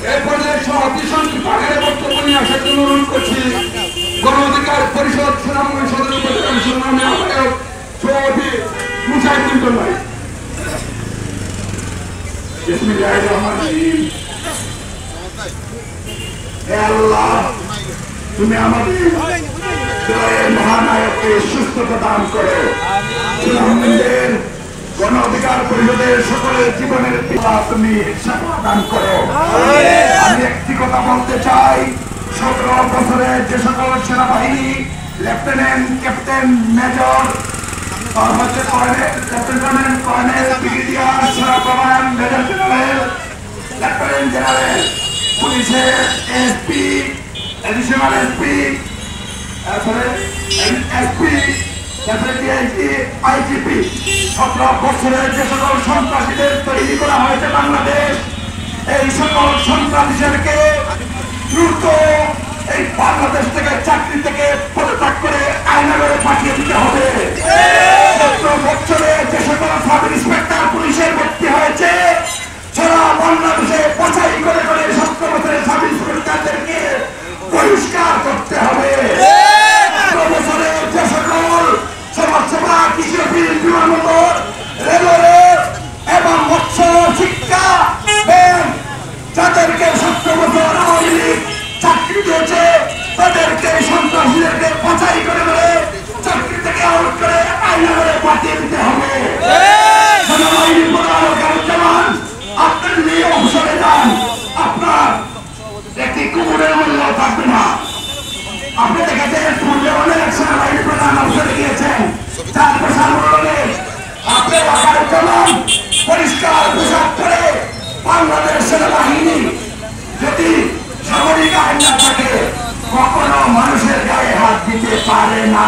এই পর্যায়ে সভাপতি সংক্ষিপ্ত আকারে বক্তব্য নিয়ে আসার জন্য অনুরোধ করছি গণ অধিকার পরিষদ সুনামগঞ্জ সদর উপজেলার সংগ্রামী আহ্বায়ক সভাপতি মুজাহিদুল মিন্টু ভাই। বিসমিল্লাহির রহমানির রহিম। হে আল্লাহ, তুমি আমাদের মহানায়ককে সুস্থতা দান করো। সুনামগঞ্জের গণ অধিকার পরিষদের সকলের জীবনের পিতা তুমি সেবা দান করো। আমি একটি কথা বলতে চাই, 17 বছরে যে সকল সেনাবাহিনী lieutenant, captain, major, lieutenant colonel, brigadier, সেনা প্রধান, মেজর জেনারেল, লেফটেন্যান্ট জেনারেল, পুলিশের SP, additional SP, SP, IGP, 17 বছরের যে সকল সন্ত্রাসীদের তৈরি করা হয়েছে বাংলাদেশ, এই সকল সন্ত্রাসীদেরকে দ্রুত এই বাংলাদেশ থেকে চাকরি থেকে পদত্যাগ করে আয়নাগরে পাঠিয়ে দিতে হবে। 17 বছরে যে সকল সাব ইন্সপেক্টর পুলিশের ভর্তি হয়েছে, সারা বাংলাদেশে বাছাই করে করে 17 বছরের সাব ইন্সপেক্টরদেরকে পরিষ্কার করতে হবে। 17 বছরে যে সকল সমাজসেবা, কৃষি অফিস, বিমানবন্দর, রেলওয়ে এবং মৎস্য, শিক্ষা, ব্যাংক, যাদেরকে 17 বছর আওয়ামী লীগ চাকরি দিয়েছে, তাদেরকে সন্ত্রাসীদেরকে বাছাই করে করে চাকরি থেকে আউট করে আইনাগরে পাঠিয়ে দিতে হবে। সেনাবাহিনীর প্রধান কারুজ্জামান, আপনার নিয়ে অবসরে যান, আপনার একটি কুকুরের মূল্য থাকবে না। আপনি দেখেছেন পূর্বে অনেক সেনাবাহিনী প্রধান অবসরে গিয়েছেন, তার প্রসার মূল্যে আপনি কারুজ্জামান পরিষ্কার পোশাক করে বাংলাদেশ সেনাবাহিনী যদি সামরিক আইন না থাকে কখনো মানুষের গায়ে হাত দিতে পারে না।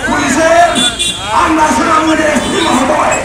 পুলিশের আমরা সুনামগঞ্জের এসপি মহোদয়